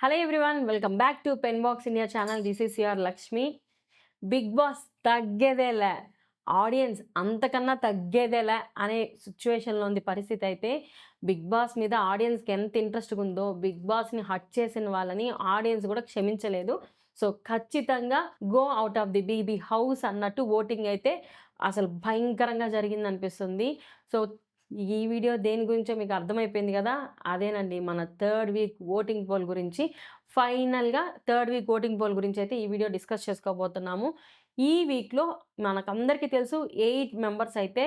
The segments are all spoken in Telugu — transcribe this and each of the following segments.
Hello everyone, welcome back to pen box India channel. This is your Lakshmi. Bigg Boss తగ్గేదేలే, ఆడియన్స్ అంతకన్నా తగ్గేదేలే అనే సిచ్యువేషన్లో ఉంది పరిస్థితి. అయితే బిగ్ బాస్ మీద ఆడియన్స్కి ఎంత ఇంట్రెస్ట్ ఉందో, బిగ్ బాస్ని హట్ చేసిన వాళ్ళని ఆడియన్స్ కూడా క్షమించలేదు. సో ఖచ్చితంగా go out of the BB house అన్నట్టు ఓటింగ్ అయితే అసలు భయంకరంగా జరిగిందనిపిస్తుంది. సో ఈ వీడియో దేని గురించో మీకు అర్థమైపోయింది కదా! అదేనండి, మన థర్డ్ వీక్ ఓటింగ్ పోల్ గురించి. ఫైనల్‌గా థర్డ్ వీక్ ఓటింగ్ పోల్ గురించయితే ఈ వీడియో డిస్కస్ చేసుకోబోతున్నాము. ఈ వీక్‌లో మనకందరికీ తెలుసు 8 మెంబర్స్ అయితే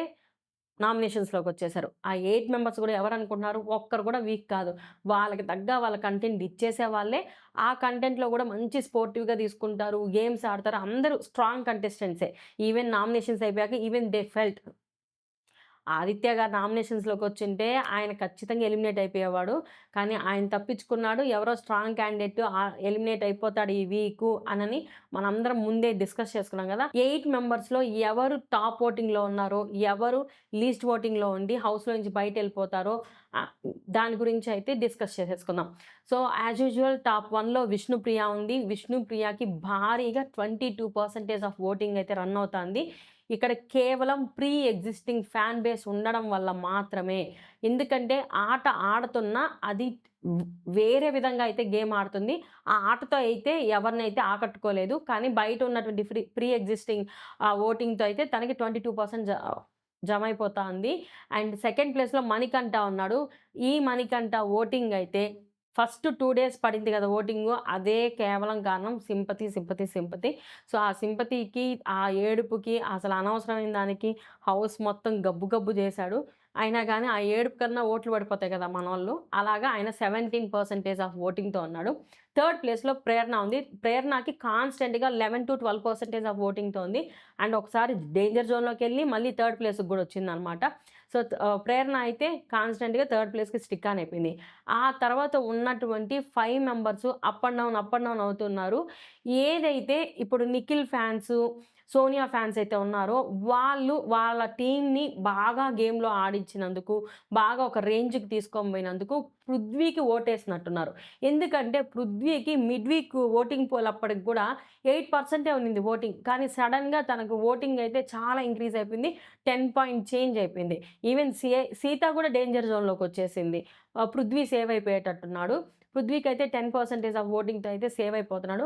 నామినేషన్స్‌లోకొచ్చేసారు. ఆ 8 మెంబర్స్ కూడా ఎవరనుకుంటున్నారు? ఒక్కరు కూడా వీక్ కాదు. వాళ్ళకి తగ్గ వాళ్ళ కంటెంట్ ఇచ్చేసే వాళ్ళే. ఆ కంటెంట్‌లో కూడా మంచి స్పోర్టివ్‌గా తీసుకుంటారు. గేమ్స్ ఆడతారు. అందరూ స్ట్రాంగ్ కంటెస్టెంట్సే. ఈవెన్ నామినేషన్స్ అయిపోయాక ఈవెన్ దే ఫెల్ట్ ఆదిత్య గారు నామినేషన్స్‌లోకొచ్చుంటే ఆయన ఖచ్చితంగా ఎలిమినేట్ అయిపోయేవాడు. కానీ ఆయన తప్పించుకున్నాడు. ఎవరో స్ట్రాంగ్ క్యాండిడేట్ ఎలిమినేట్ అయిపోతాడు ఈ వీకు అనని మనందరం ముందే డిస్కస్ చేసుకున్నాం గదా! 8 మెంబర్స్‌లో ఎవరు టాప్ ఓటింగ్‌లో ఉన్నారో, ఎవరు లీస్ట్ ఓటింగ్‌లో ఉండి హౌస్‌లో నుంచి బయటెళ్ళిపోతారో ఆహ్, దాని గురించి అయితే డిస్కస్ చేసేసుకుందాం. సో, యాజ్ యూజువల్ టాప్ 1లో విష్ణుప్రియ ఉంది. విష్ణుప్రియకి భారీగా 22% ఆఫ్ ఓటింగ్ అయితే రన్ అవుతాంది. ఇక్కడ కేవలం ప్రీ ఎగ్జిస్టింగ్ ఫ్యాన్ బేస్ ఉండడం వల్ల మాత్రమే. ఎందుకంటే ఆట ఆడుతున్నా అది వ్ వేరే విధంగా అయితే గేమ్ ఆడుతుంది. ఆ ఆటతో అయితే ఎవరినైతే ఆకట్టుకోలేదు. కానీ బయట ఉన్నటువంటి ప్రీ ఎగ్జిస్టింగ్ ఓటింగ్‌తో అయితే తనకి 22% జమైపోతా ఉంది. అండ్ సెకండ్ ప్లేస్‌లో మణికంఠ ఉన్నాడు. ఈ మణికంఠ ఓటింగ్ అయితే ఫస్ట్ 2 డేస్ పడింది కదా ఓటింగు. అదే కేవలం కారణం సింపతి, సింపతి, సింపతి. సో, ఆ సింపతికి, ఆ ఏడుపుకి, అసలు అనవసరమైన దానికి హౌస్ మొత్తం గబ్బు గబ్బు చేశాడు. అయినా గాని ఆ ఏడుపు కన్నా ఓట్లు పడిపోతాయి కదా మనోళ్ళు. అలాగా ఆయన 17% ఆఫ్ ఓటింగ్‌తో ఉన్నాడు. థర్డ్ ప్లేస్‌లో ప్రేరణ ఉంది. ప్రేరణకి కాన్స్టెంట్‌గా 11-12% ఆఫ్ ఓటింగ్‌తో ఉంది. అండ్ ఒకసారి డేంజర్ జోన్‌లోకెళ్ళి మళ్ళీ థర్డ్ ప్లేస్‌కి గూడా వచ్చిందనమాట. సో, ప్రేరణ అయితే కాన్స్టెంట్‌గా థర్డ్ ప్లేస్‌కి స్టిక్ ఆన్ అయిపోయింది. ఆ తర్వాత ఉన్నటువంటి 5 members up and down, up and down అవుతున్నారు. ఏదైతే ఇప్పుడు నిఖిల్ ఫ్యాన్సు, సోనియా ఫ్యాన్స్ అయితే ఉన్నారో వాళ్ళు వాళ్ళ టీమ్‌ని బాగా గేమ్‌లో ఆడించినందుకు, బాగా ఒక రేంజ్‌కి తీసుకొని పోయినందుకు పృథ్వీకి ఓటేసినట్టున్నారు. ఎందుకంటే పృథ్వీకి మిడ్ వీక్ ఓటింగ్ పోల్ అప్పటికి గూడా 8% ఉన్నింది ఓటింగ్. కానీ సడెన్‌గా తనకు ఓటింగ్ అయితే చాలా ఇంక్రీజ్ అయిపోయింది. 10 పాయింట్ చేంజ్ అయిపోయింది. ఈవెన్ సీత గూడా డేంజర్ జోన్‌లోకొచ్చేసింది. పృథ్వీ సేవ్ అయిపోయేటట్టున్నాడు. పృథ్వీకైతే 10% ఆఫ్ ఓటింగ్‌తో అయితే సేవ్ అయిపోతున్నాడు.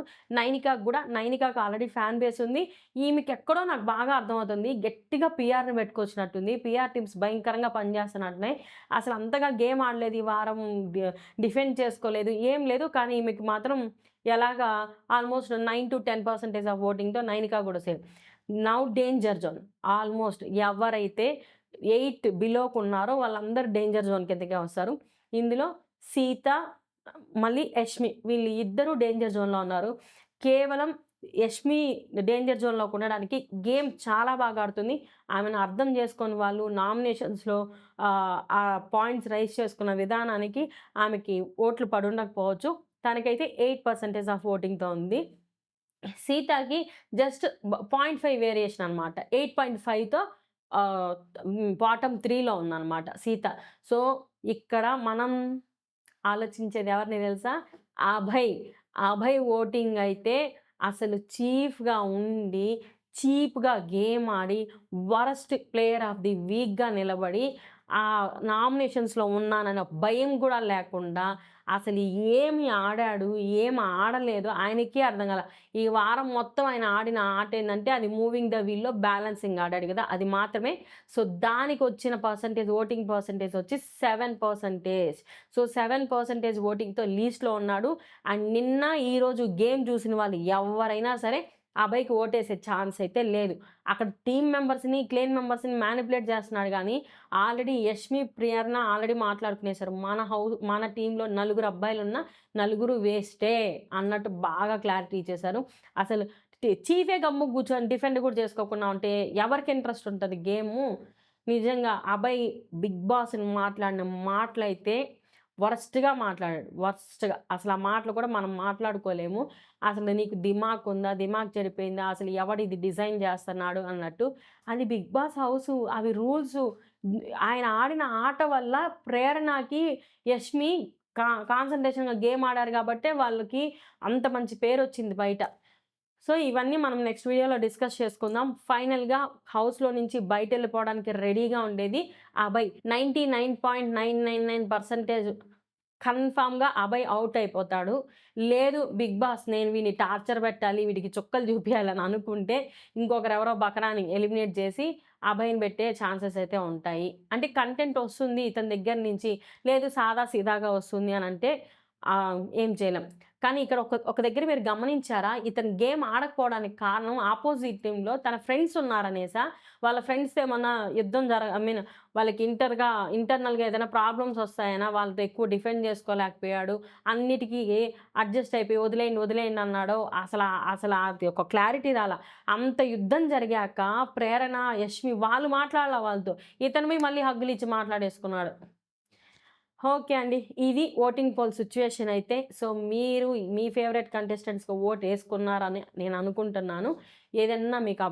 నైనికాకి ఆల్రెడీ ఫ్యాన్ బేస్ ఉంది. ఈమెకెక్కడో నాకు బాగా అర్థమవుతుంది. గట్టిగా పీఆర్‌ని పెట్టుకొచ్చినట్టుంది. పీఆర్ టీమ్స్ భయంకరంగా పనిచేస్తున్నట్టున్నాయి. అసలు అంతగా గేమ్ ఆడలేదు ఈ వారం. డి డిఫెండ్ చేసుకోలేదు. ఏం లేదు. కానీ ఈమెకి మాత్రం ఎలాగా ఆల్మోస్ట్ 9-10% ఆఫ్ ఓటింగ్‌తో నైనిక గూడా save. Now danger zone. Almost ఎవరైతే 8 బిలోకున్నారో వాళ్ళందరూ డేంజర్ జోన్ కిందకే వస్తారు. ఇందులో సీత, మళ్ళీ యష్మి వీళ్ళు ఇద్దరు డేంజర్ జోన్‌లో ఉన్నారు. కేవలం యష్మి డేంజర్ జోన్‌లోకి ఉండడానికి గేమ్ చాలా బాగా ఆడుతుంది. ఆమెను అర్థం చేసుకొని వాళ్ళు నామినేషన్స్‌లో ఆ పాయింట్స్ రైజ్ చేసుకున్న విధానానికి ఆమెకి ఓట్లు పడుండకపోవచ్చు. తనకైతే 8% ఆఫ్ ఓటింగ్‌తో ఉంది. సీతకి జస్ట్ 0.5 వేరియేషన్ అనమాట. 8.5తో బాటమ్ 3లో ఉందనమాట సీత. సో, ఇక్కడ మనం ఆలోచించేది ఎవరిని తెలుసా? అభయ్. అభయ్ ఓటింగ్ అయితే అసలు చీఫ్‌గా ఉండి, చీప్‌గా game Audi, worst player of the వీక్‌గా నిలబడి, నామినేషన్స్‌లో ఉన్నానన్న భయం గూడా లేకుండా అసలు ఏమి ఆడాడు, ఏమి ఆడలేదు ఆయనకే అర్థం కాల. ఈ వారం మొత్తం ఆయన ఆడిన ఆట ఏందంటే అది మూవింగ్ ద వీల్‌లో బ్యాలెన్సింగ్ ఆడాడు గదా! అది మాత్రమే. సో, దానికొచ్చిన పర్సెంటేజ్ ఓటింగ్ పర్సెంటేజ్ వచ్చి 7%. సో, 7% ఓటింగ్‌తో లీస్ట్‌లో ఉన్నాడు. అండ్ నిన్న, ఈరోజు గేమ్ జూసిన వాళ్ళు ఎవ్వరైనా సరే అభయ్‌కి ఓటేసే ఛాన్స్ అయితే లేదు. అక్కడ టీమ్ మెంబర్స్‌ని, క్లేన్ మెంబర్స్‌ని మ్యానిపులేట్ చేస్తున్నాడు గానీ, ఆల్రెడీ యష్మి, ప్రియరణ ఆల్రెడీ మాట్లాడుకునేసారు. మన టీమ్‌లో నలుగురు అబ్బాయిలున్నా నలుగురు వేస్టే అన్నట్టు బాగా క్లారిటీ ఇచ్చేసారు. అసలు చీఫే గమ్మున కూర్చొని డిఫెండ్ కూడా చేసుకోకుండా ఉంటే ఎవరికి ఇంట్రెస్ట్ ఉంటది గేము? నిజంగా అభయ్ బిగ్ బాస్‌ని మాట్లాడిన మాటలైతే వరస్ట్‌గా మాట్లాడాడు. వరస్ట్‌గా. అసలు ఆ మాటలు కూడా మనం మాట్లాడుకోలేము. అసలు నీకు దిమాక్ ఉందా? దిమాక్ చెడిపోయిందా? అసలు ఎవడిది డిజైన్ చేస్తన్నాడు అన్నట్టు. అది బిగ్ బాస్ హౌసు. అవి రూల్సు. ఆయన ఆడిన ఆట వల్ల ప్రేరణకి, యష్మి కాన్సంట్రేషన్‌గా గేమ్ ఆడారు గాబట్టే వాళ్ళకి అంత మంచి పేరొచ్చింది బయట. సో, ఇవన్నీ మనం నెక్స్ట్ వీడియోలో డిస్కస్ చేసుకుందాం. ఫైనల్‌గా హౌస్‌లో నుంచి బయటెళ్ళిపోవడానికి రెడీగా ఉండేది అభయ్. 99.999% కన్ఫర్మ్‌గా అభయ్ ఔట్ అయిపోతాడు. లేదు బిగ్ బాస్ నేను వీడిని టార్చర్ పెట్టాలి, వీడికి చుక్కలు చూపియాలని అనుకుంటే ఇంకొకరెవరో బకరాని ఎలిమినేట్ చేసి అభయ్‌ని పెట్టే ఛాన్సెస్ అయితే ఉంటాయి. అంటే కంటెంట్ వస్తుంది ఇతని దగ్గర నుంచి, లేదు సాదా సీదాగా వస్తుంది అనంటే ఏం చేయలేం. కానీ ఇక్కడ ఒక దగ్గర మీరు గమనించారా? ఇతను గేమ్ ఆడకపోవడానికి కారణం ఆపోజిట్ టీమ్‌లో తన ఫ్రెండ్స్ ఉన్నారనేసా? వాళ్ళ ఫ్రెండ్స్‌తో ఏమన్నా యుద్ధం ఐ మీన్ వాళ్ళకి ఇంటర్నల్‌గా ఏదైనా ప్రాబ్లమ్స్ వస్తాయనా? వాళ్ళతో ఎక్కువ డిఫెండ్ చేసుకోలేకపోయాడు. అన్నిటికి అడ్జస్ట్ అయిపోయి వదిలేయండి, వదిలేయండి అన్నాడో అసల అది ఒక క్లారిటీ రాలా. అంత యుద్ధం జరిగాక ప్రేరణ, యష్మి వాళ్ళు మాట్లాడలా వాళ్ళతో. ఇతను పోయి మళ్ళీ హగ్గులిచ్చి మాట్లాడేసుకున్నాడు. ఓకే అండి. ఇది ఓటింగ్ పోల్ సిట్యుయేషన్ అయితే. సో, మీరు మీ ఫేవరెట్ కంటెస్టెంట్స్‌కి ఓటేసుకున్నారని నేను అనుకుంటున్నాను. ఏదన్నా మీకు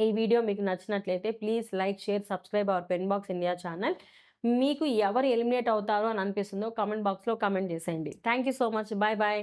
ఈ వీడియో మీకు నచ్చినట్లయితే please like, share, subscribe our pen box India channel. మీకు ఎవరు ఎలిమినేట్ అవుతారో అని అనిపిస్తుందో కామెంట్ బాక్స్‌లో కామెంట్ చేసేయండి. Thank you so much. By by.